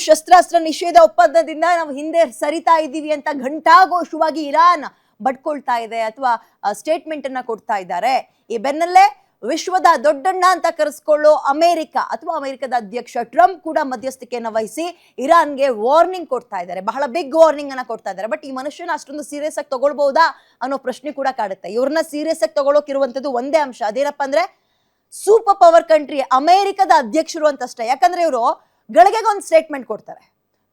ಶಸ್ತ್ರಾಸ್ತ್ರ ನಿಷೇಧ ಒಪ್ಪಂದದಿಂದ ನಾವು ಹಿಂದೆ ಸರಿತಾ ಇದ್ದೀವಿ ಅಂತ ಘಂಟಾಘೋಷವಾಗಿ ಇರಾನ್ ಬಡ್ಕೊಳ್ತಾ ಇದೆ ಅಥವಾ ಸ್ಟೇಟ್ಮೆಂಟ್ ಅನ್ನ ಕೊಡ್ತಾ ಇದ್ದಾರೆ. ಈ ಬೆನ್ನಲ್ಲೇ ವಿಶ್ವದ ದೊಡ್ಡಣ್ಣ ಅಂತ ಕರೆಸ್ಕೊಳ್ಳೋ ಅಮೆರಿಕ ಅಥವಾ ಅಮೆರಿಕದ ಅಧ್ಯಕ್ಷ ಟ್ರಂಪ್ ಕೂಡ ಮಧ್ಯಸ್ಥಿಕೆಯನ್ನು ವಹಿಸಿ ಇರಾನ್ಗೆ ವಾರ್ನಿಂಗ್ ಕೊಡ್ತಾ ಇದ್ದಾರೆ. ಬಹಳ ಬಿಗ್ ವಾರ್ನಿಂಗ್ ಅನ್ನ ಕೊಡ್ತಾ ಇದ್ದಾರೆ. ಬಟ್ ಈ ಮನುಷ್ಯನ ಅಷ್ಟೊಂದು ಸೀರಿಯಸ್ ಆಗಿ ತಗೊಳ್ಬಹುದಾ ಅನ್ನೋ ಪ್ರಶ್ನೆ ಕೂಡ ಕಾಡುತ್ತೆ. ಇವ್ರನ್ನ ಸೀರಿಯಸ್ ಆಗಿ ತಗೊಳ್ಳೋಕಿರುವಂತದ್ದು ಒಂದೇ ಅಂಶ, ಅದೇನಪ್ಪ ಅಂದ್ರೆ ಸೂಪರ್ ಪವರ್ ಕಂಟ್ರಿ ಅಮೆರಿಕದ ಅಧ್ಯಕ್ಷರು ಅಂತಷ್ಟೇ. ಯಾಕಂದ್ರೆ ಇವರು ಗಳಿಗೆ ಒಂದು ಸ್ಟೇಟ್ಮೆಂಟ್ ಕೊಡ್ತಾರೆ.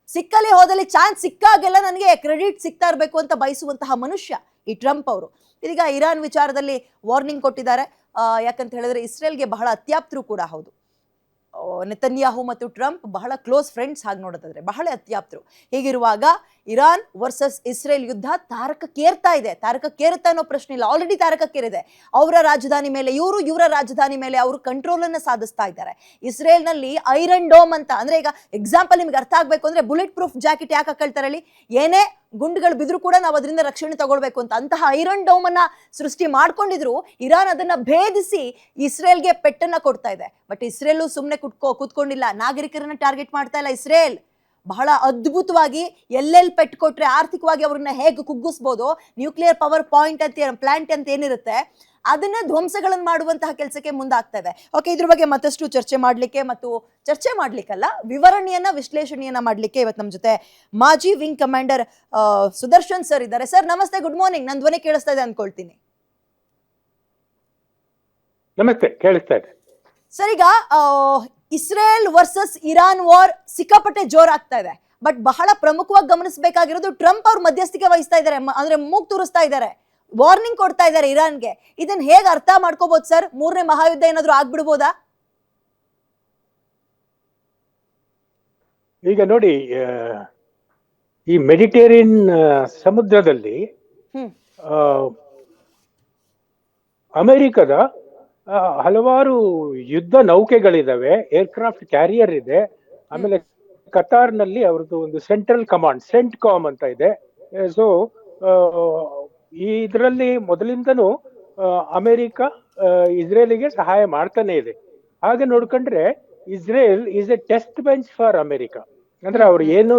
ಸಿಕ್ಕಲ್ಲಿ ಹೋದಲ್ಲಿ ಚಾನ್ಸ್ ಸಿಕ್ಕಾಗೆಲ್ಲ ನನಗೆ ಕ್ರೆಡಿಟ್ ಸಿಗ್ತಾ ಇರಬೇಕು ಅಂತ ಬಯಸುವಂತಹ ಮನುಷ್ಯ ಈ ಟ್ರಂಪ್ ಅವರು. ಇದೀಗ ಇರಾನ್ ವಿಚಾರದಲ್ಲಿ ವಾರ್ನಿಂಗ್ ಕೊಟ್ಟಿದ್ದಾರೆ. ಯಾಕಂತ ಹೇಳಿದ್ರೆ ಇಸ್ರೇಲ್ಗೆ ಬಹಳ ಅತ್ಯಾಪ್ತರು ಕೂಡ ಹೌದು. ನೆತನ್ಯಾಹು ಮತ್ತು ಟ್ರಂಪ್ ಬಹಳ ಕ್ಲೋಸ್ ಫ್ರೆಂಡ್ಸ್ ಹಾಗೆ ನೋಡೋದಾದ್ರೆ ಬಹಳ ಅತ್ಯಾಪ್ತರು. ಹೀಗಿರುವಾಗ ಇರಾನ್ ವರ್ಸಸ್ ಇಸ್ರೇಲ್ ಯುದ್ಧ ತಾರಕಕ್ಕೇರ್ತಾ ಇದೆ. ತಾರಕಕ್ಕೇರುತ್ತಾ ಅನ್ನೋ ಪ್ರಶ್ನೆ ಇಲ್ಲ, ಆಲ್ರೆಡಿ ತಾರಕಕ್ಕೇರಿದೆ. ಅವರ ರಾಜಧಾನಿ ಮೇಲೆ ಇವರು, ಇವರ ರಾಜಧಾನಿ ಮೇಲೆ ಅವರು ಕಂಟ್ರೋಲ್ ಅನ್ನ ಸಾಧಿಸ್ತಾ ಇದ್ದಾರೆ. ಇಸ್ರೇಲ್ ನಲ್ಲಿ ಐರನ್ ಡೋಮ್ ಅಂತ ಅಂದ್ರೆ, ಈಗ ಎಕ್ಸಾಂಪಲ್ ನಿಮ್ಗೆ ಅರ್ಥ ಆಗ್ಬೇಕು ಅಂದ್ರೆ ಬುಲೆಟ್ ಪ್ರೂಫ್ ಜಾಕೆಟ್ ಯಾಕೆ ಹಾಕೊಳ್ತಾರೆ ಹೇಳಿ? ಏನೇ ಗುಂಡುಗಳು ಬಿದ್ರು ಕೂಡ ನಾವು ಅದರಿಂದ ರಕ್ಷಣೆ ತಗೊಳ್ಬೇಕು ಅಂತ. ಅಂತಹ ಐರನ್ ಡೋಮ್ ಅನ್ನ ಸೃಷ್ಟಿ ಮಾಡ್ಕೊಂಡಿದ್ರು. ಇರಾನ್ ಅದನ್ನ ಭೇದಿಸಿ ಇಸ್ರೇಲ್ಗೆ ಪೆಟ್ಟನ್ನ ಕೊಡ್ತಾ ಇದೆ. ಬಟ್ ಇಸ್ರೇಲ್ ಸುಮ್ಮನೆ ಕೂತ್ಕೊಂಡಿಲ್ಲ, ನಾಗರಿಕರನ್ನ ಟಾರ್ಗೆಟ್ ಮಾಡ್ತಾ ಇಲ್ಲ. ಇಸ್ರೇಲ್ ಬಹಳ ಅದ್ಭುತವಾಗಿ ಎಲ್ಲೆಲ್ಲಿ ಪೆಟ್ಟು ಕೊಟ್ರೆ ಆರ್ಥಿಕವಾಗಿ ಅವ್ರನ್ನ ಹೇಗೆ ಕುಗ್ಗಿಸ್ಬೋದು, ನ್ಯೂಕ್ಲಿಯರ್ ಪವರ್ ಪಾಯಿಂಟ್ ಅಂತ ಪ್ಲಾಂಟ್ ಅಂತ ಏನಿರುತ್ತೆ ಅದನ್ನ ಧ್ವಂಸಗಳನ್ನು ಮಾಡುವಂತಹ ಕೆಲಸಕ್ಕೆ ಮುಂದಾಗ್ತಾ ಇದೆ. ಓಕೆ, ಇದ್ರ ಬಗ್ಗೆ ಮತ್ತಷ್ಟು ಚರ್ಚೆ ಮಾಡ್ಲಿಕ್ಕಲ್ಲ, ವಿವರಣೆಯನ್ನ ವಿಶ್ಲೇಷಣೆಯನ್ನ ಮಾಡ್ಲಿಕ್ಕೆ ಇವತ್ತು ನಮ್ಮ ಜೊತೆ ಮಾಜಿ ವಿಂಗ್ ಕಮಾಂಡರ್ ಸುದರ್ಶನ್ ಸರ್ ಇದ್ದಾರೆ. ಸರ್ ನಮಸ್ತೆ, ಗುಡ್ ಮಾರ್ನಿಂಗ್. ನನ್ನ ಧ್ವನಿ ಕೇಳಿಸ್ತಾ ಇದೆ ಅನ್ಕೊಳ್ತೀನಿ. ನಮಸ್ತೆ, ಕೇಳಿಸ್ತಾ ಇದೆ ಸರ್. ಈಗ ಇಸ್ರೇಲ್ ವರ್ಸಸ್ ಇರಾನ್ ವಾರ್ ಸಿಕ್ಕಾಪಟ್ಟೆ ಜೋರಾಗ್ತಾ ಇದೆ. ಬಟ್ ಬಹಳ ಪ್ರಮುಖವಾಗಿ ಗಮನಿಸಬೇಕಾಗಿರೋದು ಟ್ರಂಪ್ ಅವ್ರ ಮಧ್ಯಸ್ಥಿಕೆ ವಹಿಸ್ತಾ ಇದ್ದಾರೆ, ಅಂದ್ರೆ ಮೂಗ್ ತೂರಿಸ್ತಾ ಇದ್ದಾರೆ, ವಾರ್ನಿಂಗ್ ಕೊಡ್ತಾ ಇದ್ದಾರೆ ಇರಾನ್ಗೆ. ಇದನ್ನ ಹೇಗೆ ಅರ್ಥ ಮಾಡ್ಕೋಬಹುದು ಸರ್? ಮೂರನೇ ಮಹಾಯುದ್ಧ ಏನಾದ್ರು ಆಗ್ಬಿಡ್ಬೋದಾ? ಈಗ ನೋಡಿ, ಈ ಮೆಡಿಟೇರಿಯನ್ ಸಮುದ್ರದಲ್ಲಿ ಅಮೆರಿಕದ ಹಲವಾರು ಯುದ್ಧ ನೌಕೆಗಳಿದಾವೆ, ಏರ್ಕ್ರಾಫ್ಟ್ ಕ್ಯಾರಿಯರ್ ಇದೆ. ಆಮೇಲೆ ಕತಾರ್ ನಲ್ಲಿ ಅವ್ರದ್ದು ಒಂದು ಸೆಂಟ್ರಲ್ ಕಮಾಂಡ್ ಸೆಂಟ್ಕಾಮ್ ಅಂತ ಇದೆ. ಸೊ ಇದರಲ್ಲಿ ಮೊದಲಿಂದನೂ ಅಮೆರಿಕ ಇಸ್ರೇಲಿಗೆ ಸಹಾಯ ಮಾಡ್ತಾನೆ ಇದೆ. ಹಾಗೆ ನೋಡ್ಕೊಂಡ್ರೆ Israel is A test bench for America. ಅಂದ್ರೆ ಅವ್ರು ಏನು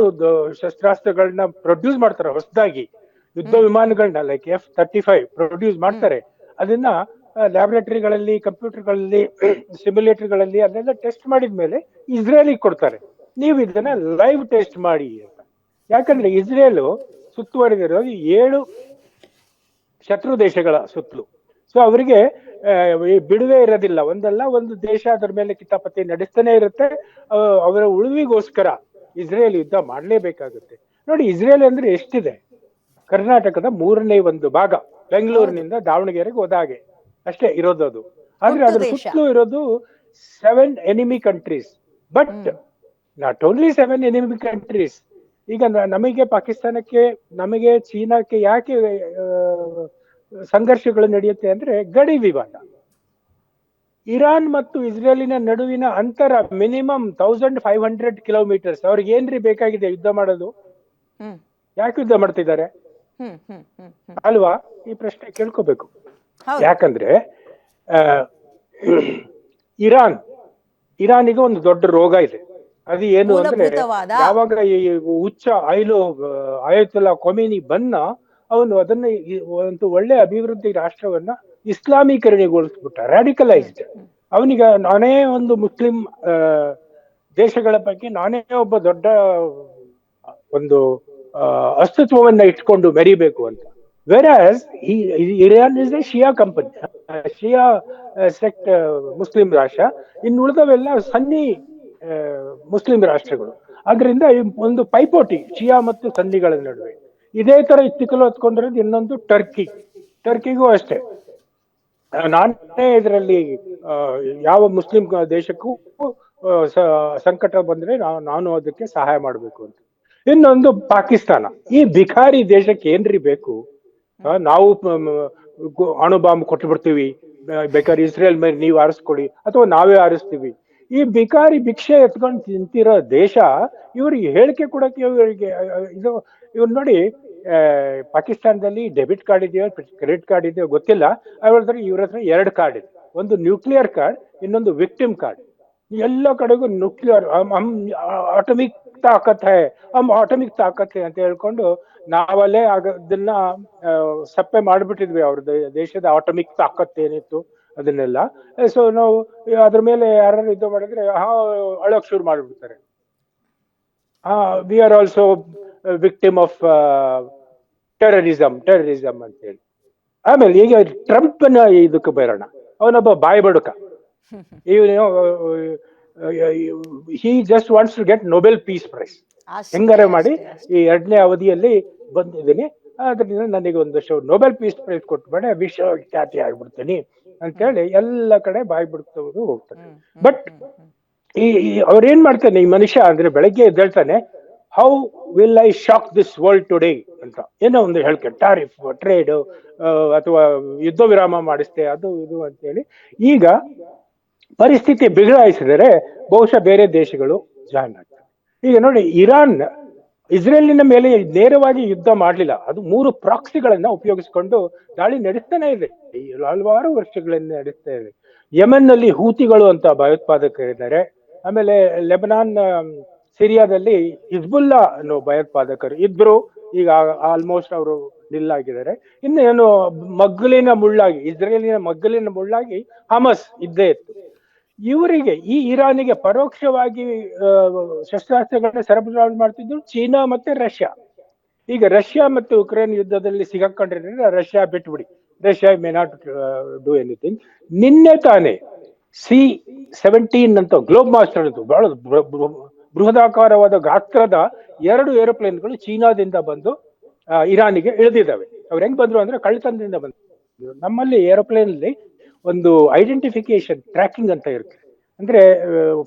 ಶಸ್ತ್ರಾಸ್ತ್ರಗಳನ್ನ ಪ್ರೊಡ್ಯೂಸ್ ಮಾಡ್ತಾರೆ, ಹೊಸದಾಗಿ ಯುದ್ಧ ವಿಮಾನಗಳನ್ನ ಲೈಕ್ F-35 ಪ್ರೊಡ್ಯೂಸ್ ಮಾಡ್ತಾರೆ. ಅದನ್ನ ಲ್ಯಾಬೊರೇಟರಿಗಳಲ್ಲಿ, ಕಂಪ್ಯೂಟರ್ಗಳಲ್ಲಿ, ಸಿಮ್ಯುಲೇಟರ್ಗಳಲ್ಲಿ ಅಲ್ಲೆಲ್ಲ ಟೆಸ್ಟ್ ಮಾಡಿದ್ಮೇಲೆ ಇಸ್ರೇಲಿಗೆ ಕೊಡ್ತಾರೆ, ನೀವು ಇದನ್ನ ಲೈವ್ ಟೆಸ್ಟ್ ಮಾಡಿ ಅಂತ. ಯಾಕಂದ್ರೆ ಇಸ್ರೇಲು ಸುತ್ತುವರಿದಿರೋದು 7 ಶತ್ರು ದೇಶಗಳ ಸುತ್ತಲೂ. ಸೊ ಅವರಿಗೆ ಬಿಡುವೆ ಇರೋದಿಲ್ಲ. ಒಂದಲ್ಲ ಒಂದು ದೇಶ ಅದರ ಮೇಲೆ ಕಿತಾಪತಿ ನಡೆಸ್ತಾನೆ ಇರುತ್ತೆ. ಅವರ ಉಳಿವಿಗೋಸ್ಕರ ಇಸ್ರೇಲ್ ಯುದ್ಧ ಮಾಡ್ಲೇಬೇಕಾಗುತ್ತೆ. ನೋಡಿ, ಇಸ್ರೇಲ್ ಅಂದ್ರೆ ಎಷ್ಟಿದೆ? ಕರ್ನಾಟಕದ 3ನೇ ಒಂದು ಭಾಗ, ಬೆಂಗಳೂರಿನಿಂದ ದಾವಣಗೆರೆಗೆ ಹೋದಾಗೆ ಅಷ್ಟೇ ಇರೋದು ಅದು. ಆದ್ರೆ ಅದ್ರ ಸುತ್ತಲೂ ಇರೋದು 7 enemy countries. But not only 7 enemy countries. ಈಗ ನಮಗೆ ಪಾಕಿಸ್ತಾನಕ್ಕೆ, ನಮಗೆ ಚೀನಾಕ್ಕೆ ಯಾಕೆ ಸಂಘರ್ಷಗಳು ನಡೆಯುತ್ತೆ ಅಂದ್ರೆ ಗಡಿ ವಿವಾದ. ಇರಾನ್ ಮತ್ತು ಇಸ್ರೇಲಿನ ನಡುವಿನ ಅಂತರ ಮಿನಿಮಮ್ 1500 ಕಿಲೋಮೀಟರ್ಸ್. ಅವ್ರಿಗೆ ಏನ್ರಿ ಬೇಕಾಗಿದೆ ಯುದ್ಧ ಮಾಡೋದು? ಯಾಕೆ ಯುದ್ಧ ಮಾಡ್ತಿದ್ದಾರೆ ಅಲ್ವಾ? ಈ ಪ್ರಶ್ನೆ ಕೇಳ್ಕೋಬೇಕು. ಯಾಕಂದ್ರೆ ಇರಾನಿಗೆ ಒಂದು ದೊಡ್ಡ ರೋಗ ಇದೆ. ಅದು ಏನು ಅಂದ್ರೆ, ಯಾವಾಗ ಈ ಉಚ್ಚ ಆಯತುಲ್ಲಾ ಖೊಮೇನಿ ಬಂದ, ಅವನು ಅದನ್ನ ಒಂದು ಒಳ್ಳೆ ಅಭಿವೃದ್ಧಿ ರಾಷ್ಟ್ರವನ್ನ ಇಸ್ಲಾಮೀಕರಣಗೊಳಿಸ್ಬಿಟ್ಟ, ರ್ಯಾಡಿಕಲೈಸ್ಡ್. ಅವನಿಗೆ ನಾನೇ ಒಂದು ಮುಸ್ಲಿಂ ದೇಶಗಳ ಬಗ್ಗೆ ನಾನೇ ಒಬ್ಬ ದೊಡ್ಡ ಒಂದು ಅಸ್ತಿತ್ವವನ್ನ ಇಟ್ಕೊಂಡು ಮೆರಿಬೇಕು ಅಂತ. Whereas Iran is a Shia company, Shia sect Muslim ರಾಷ್ಟ್ರ. ಇನ್ನು ಉಳಿದವೆಲ್ಲ ಸನ್ನಿ ಮುಸ್ಲಿಂ ರಾಷ್ಟ್ರಗಳು. ಆದ್ರಿಂದ ಒಂದು ಪೈಪೋಟಿ ಶಿಯಾ ಮತ್ತು ಸನ್ನಿಗಳ ನಡುವೆ. ಇದೇ ತರ ಇತ್ತಿಕಲು ಹೊತ್ಕೊಂಡಿರೋದು ಇನ್ನೊಂದು ಟರ್ಕಿಗೂ ಅಷ್ಟೇ. ನಾನೇ ಇದರಲ್ಲಿ ಯಾವ ಮುಸ್ಲಿಂ ದೇಶಕ್ಕೂ ಸಂಕಟ ಬಂದ್ರೆ ನಾನು ಅದಕ್ಕೆ ಸಹಾಯ ಮಾಡ್ಬೇಕು ಅಂತ. ಇನ್ನೊಂದು ಪಾಕಿಸ್ತಾನ. ಈ ಭಿಕಾರಿ ದೇಶಕ್ಕೆ ಏನ್ರಿ ಬೇಕು? ನಾವು ಅಣು ಬಾಂಬ್ ಕೊಟ್ಟು ಬಿಡ್ತೀವಿ, ಬೇಕಾದ್ರೆ ಇಸ್ರೇಲ್ ಮೇಲೆ ನೀವು ಆರಿಸ್ಕೊಡಿ ಅಥವಾ ನಾವೇ ಆರಿಸ್ತೀವಿ. ಈ ಭಿಕಾರಿ ಭಿಕ್ಷೆ ಎತ್ಕೊಂಡು ತಿಂತಿರೋ ದೇಶ ಇವ್ರಿಗೆ ಹೇಳಿಕೆ ಕೊಡಕ್ಕೆ ಇವ್ರು ನೋಡಿ, ಪಾಕಿಸ್ತಾನದಲ್ಲಿ ಡೆಬಿಟ್ ಕಾರ್ಡ್ ಇದೆಯೋ ಕ್ರೆಡಿಟ್ ಕಾರ್ಡ್ ಇದೆಯೋ ಗೊತ್ತಿಲ್ಲ. ಇವ್ರ ಹತ್ರ 2 ಕಾರ್ಡ್ ಇದೆ. ಒಂದು ನ್ಯೂಕ್ಲಿಯರ್ ಕಾರ್ಡ್, ಇನ್ನೊಂದು ವಿಕ್ಟಿಮ್ ಕಾರ್ಡ್. ಎಲ್ಲ ಕಡೆಗೂ ನ್ಯೂಕ್ಲಿಯರ್, ಅಟಮಿಕ್ ತಾಕತ್ ಹೈ, ಆಟಮಿಕ್ ತಾಕತ್ ಹೈ ಅಂತ ಹೇಳ್ಕೊಂಡು ನಾವಲ್ಲೇ ಅದನ್ನ ಸಪ್ಪೆ ಮಾಡ್ಬಿಟ್ಟಿದ್ವಿ ಅವ್ರ ದೇಶದ ಆಟಮಿಕ್ ತಾಕತ್ ಏನಿತ್ತು ಅದನ್ನೆಲ್ಲ. ಸೊ ನಾವು ಅದ್ರ ಮೇಲೆ ಯಾರು ಇದು ಮಾಡಿದ್ರೆ ಅಳೋಕ್ ಶುರು ಮಾಡ್ಬಿಡ್ತಾರೆ. We are also victim of terrorism ಅಂತ ಹೇಳಿ. ಆಮೇಲೆ ಈಗ ಟ್ರಂಪ್ನ ಇದಕ್ಕೆ ಬರೋಣ. ಅವನೊಬ್ಬ ಬಾಯಿ ಬಡುಕ. He just wants to get Nobel peace prize. ಹೆಂಗಾರೆ ಮಾಡಿ ಈ 2ನೇ ಅವಧಿಯಲ್ಲಿ ಬಂದಿದ್ದೀನಿ, ಅದರಿಂದ ನನಗೆ ಒಂದಷ್ಟು ನೊಬೆಲ್ ಪೀಸ್ ಪ್ರೈಸ್ ಕೊಟ್ಬೇಡ, ವಿಶ್ವಖ್ಯಾತಿ ಆಗ್ಬಿಡ್ತೀನಿ ಅಂತ ಹೇಳಿ ಎಲ್ಲ ಕಡೆ ಬಾಯಿ ಬಿಡ್ತವ್ರು ಹೋಗ್ತಾರೆ. ಬಟ್ ಅವ್ರೇನ್ ಮಾಡ್ತಾನೆ ಈ ಮನುಷ್ಯ ಅಂದ್ರೆ, ಬೆಳಗ್ಗೆ ಎದ್ದೇಳ್ತಾನೆ, how will I shock this world today ಅಂತ ಏನೋ ಒಂದು ಹೇಳ್ತಾರೆ. ಟಾರಿಫ್, ಟ್ರೇಡ್, ಅಥವಾ ಯುದ್ಧ ವಿರಾಮ ಮಾಡಿಸ್ತೆ, ಅದು ಇದು ಅಂತ ಹೇಳಿ. ಈಗ ಪರಿಸ್ಥಿತಿ ಬಿಗಡಾಯಿಸಿದರೆ ಬಹುಶಃ ಬೇರೆ ದೇಶಗಳು ಜಾಯಿನ್ ಆಗ್ತವೆ. ಈಗ ನೋಡಿ, ಇರಾನ್ ಇಸ್ರೇಲಿನ ಮೇಲೆ ನೇರವಾಗಿ ಯುದ್ಧ ಮಾಡಲಿಲ್ಲ, ಅದು 3 ಪ್ರಾಕ್ಸಿಗಳನ್ನ ಉಪಯೋಗಿಸಿಕೊಂಡು ದಾಳಿ ನಡೆಸ್ತಾನೆ ಇದೆ, ಹಲವಾರು ವರ್ಷಗಳಿಂದ ನಡೆಸ್ತಾ ಇದೆ. ಯೆಮೆನ್ ನಲ್ಲಿ ಹೂತಿಗಳು ಅಂತ ಭಯೋತ್ಪಾದಕರಿದ್ದಾರೆ. ಆಮೇಲೆ ಲೆಬನಾನ್, ಸಿರಿಯಾದಲ್ಲಿ ಹಿಜ್ಬುಲ್ಲಾ ಅನ್ನೋ ಭಯೋತ್ಪಾದಕರು ಇದ್ರು. ಈಗ ಆಲ್ಮೋಸ್ಟ್ ಅವರು ನಿಲ್ಲಾಗಿದ್ದಾರೆ. ಇನ್ನು ಏನು ಮಗ್ಗಲಿನ ಮುಳ್ಳಾಗಿ, ಇಸ್ರೇಲಿನ ಮಗ್ಗಲಿನ ಮುಳ್ಳಾಗಿ ಹಮಸ್ ಇದ್ದೇ ಇತ್ತು. ಇವರಿಗೆ, ಈ ಇರಾನಿಗೆ ಪರೋಕ್ಷವಾಗಿ ಶಸ್ತ್ರಾಸ್ತ್ರಗಳನ್ನ ಸರಬರಾಜು ಮಾಡ್ತಿದ್ರು ಚೀನಾ ಮತ್ತೆ ರಷ್ಯಾ. ಈಗ ರಷ್ಯಾ ಮತ್ತು ಉಕ್ರೇನ್ ಯುದ್ಧದಲ್ಲಿ ಸಿಗಾಕೊಂಡ್ರೆ ರಷ್ಯಾ ಬಿಟ್ಬಿಡಿ, Russia may not do anything. ನಿನ್ನೆ ತಾನೇ C-17 ಅಂತ ಗ್ಲೋಬ್ ಮಾಸ್ಟರ್ ಅಂತ ಬಹಳ ಬೃಹದಾಕಾರವಾದ ಗಾತ್ರದ 2 ಏರೋಪ್ಲೇನ್ಗಳು ಚೀನಾದಿಂದ ಬಂದು ಇರಾನಿಗೆ ಇಳಿದಿದ್ದಾವೆ. ಅವ್ರು ಹೆಂಗ್ ಬಂದ್ರು ಅಂದ್ರೆ ಕಳ್ಳತನದಿಂದ ಬಂದ್ರು. ನಮ್ಮಲ್ಲಿ ಏರೋಪ್ಲೇನ್ ಅಲ್ಲಿ ಒಂದು ಐಡೆಂಟಿಫಿಕೇಶನ್ ಟ್ರ್ಯಾಕಿಂಗ್ ಅಂತ ಇರುತ್ತೆ. ಅಂದ್ರೆ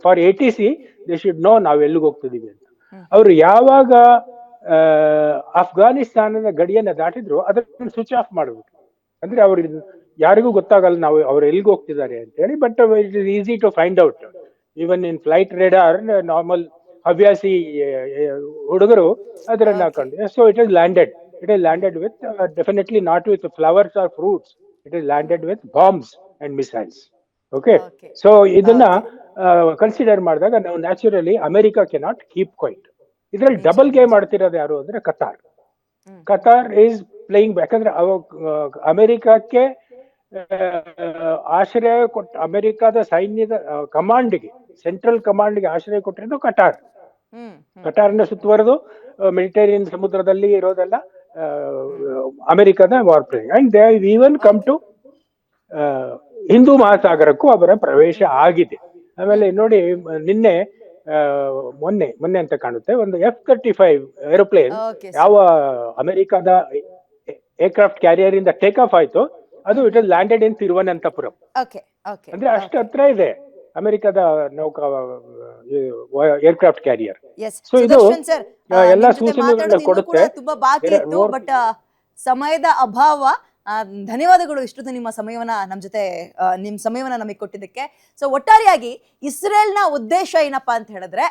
for ATC they should know ನಾವ್ ಎಲ್ಲಿಗೆ ಹೋಗ್ತಿದೀವಿ ಅಂತ. ಅವ್ರು ಯಾವಾಗ ಅಫ್ಘಾನಿಸ್ತಾನದ ಗಡಿಯನ್ನ ದಾಟಿದ್ರು ಅದನ್ನ ಸ್ವಿಚ್ ಆಫ್ ಮಾಡ್ಬಿಟ್ರು. ಅಂದ್ರೆ ಅವ್ರಿಗೆ ಯಾರಿಗೂ ಗೊತ್ತಾಗಲ್ಲ ನಾವು ಅವ್ರು ಎಲ್ಲಿಗೆ ಹೋಗ್ತಿದ್ದಾರೆ ಅಂತ ಹೇಳಿ. But it is easy to find out. Even in flight radar, normal ಹವ್ಯಾಸಿ ಹುಡುಗರು ಅದನ್ನ ಹಾಕೊಂಡು, so it is landed with definitely not with flowers or fruits, it is landed with bombs and missiles. Okay, so ಇದನ್ನ consider ಮಾಡಿದಾಗ ನಾವು naturally America cannot keep quiet. ಇದ್ರಲ್ಲಿ double game ಆಡ್ತಿರೋದು ಯಾರು ಅಂದ್ರೆ ಕತಾರ್ ಈಸ್ ಪ್ಲೇಯಿಂಗ್. ಯಾಕಂದ್ರೆ ಅಮೆರಿಕಕ್ಕೆ ಆಶ್ರಯ ಕೊಟ್ಟ, ಅಮೆರಿಕದ ಸೈನ್ಯದ ಕಮಾಂಡ್ಗೆ, ಸೆಂಟ್ರಲ್ ಕಮಾಂಡ್ಗೆ ಆಶ್ರಯ ಕೊಟ್ಟಿರೋದು ಕಟಾರ್ನ ಸುತ್ತುವರೆದು ಮೆಡಿಟೇರಿಯನ್ ಸಮುದ್ರದಲ್ಲಿ ಇರೋದೆಲ್ಲ ಅಮೆರಿಕದ war playing. And they even come to ಹಿಂದೂ ಮಹಾಸಾಗರಕ್ಕೂ ಅವರ ಪ್ರವೇಶ ಆಗಿದೆ. ಆಮೇಲೆ ನೋಡಿ, ಮೊನ್ನೆ ಅಂತ ಕಾಣುತ್ತೆ, ಒಂದು F-35 ಏರೋಪ್ಲೇನ್ ಯಾವ ಅಮೆರಿಕದ ಏರ್ಕ್ರಾಫ್ಟ್ ಕ್ಯಾರಿಯರ್ ಇಂದ ಟೇಕ್ ಆಫ್ ಆಯ್ತು, ಅದು ಇಟ್ ಇಸ್ ಲ್ಯಾಂಡೆಡ್ ಇನ್ ತಿರುವನಂತಪುರಂ. ಅಂದ್ರೆ ಅಷ್ಟು ಹತ್ರ ಇದೆ ಅಮೆರಿಕದ ನೌಕಾ ಏರ್ಕ್ರಾಫ್ಟ್ ಕ್ಯಾರಿಯರ್. ಸೊ ಇದು ಎಲ್ಲ ಸೂಚನೆಗಳನ್ನ ಕೊಡುತ್ತೆ. ತುಂಬಾ ಬಾಕಿ ಇತ್ತು, ಬಟ್ ಸಮಯದ ಅಭಾವ. ಧನ್ಯವಾದಗಳು ಇಷ್ಟೊತ್ತು ನಿಮ್ಮ ಸಮಯವನ್ನ ನಮ್ಮ ಜೊತೆ, ನಿಮ್ಮ ಸಮಯವನ್ನ ನಮಗೆ ಕೊಟ್ಟಿದ್ದಕ್ಕೆ. ಸೊ ಒಟ್ಟಾರೆಯಾಗಿ ಇಸ್ರೇಲ್ನ ಉದ್ದೇಶ ಏನಪ್ಪಾ ಅಂತ ಹೇಳಿದ್ರೆ,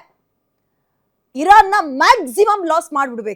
ಇರಾನ್ನ ಮ್ಯಾಕ್ಸಿಮಮ್ ಲಾಸ್ ಮಾಡ್ಬಿಡ್ಬೇಕು.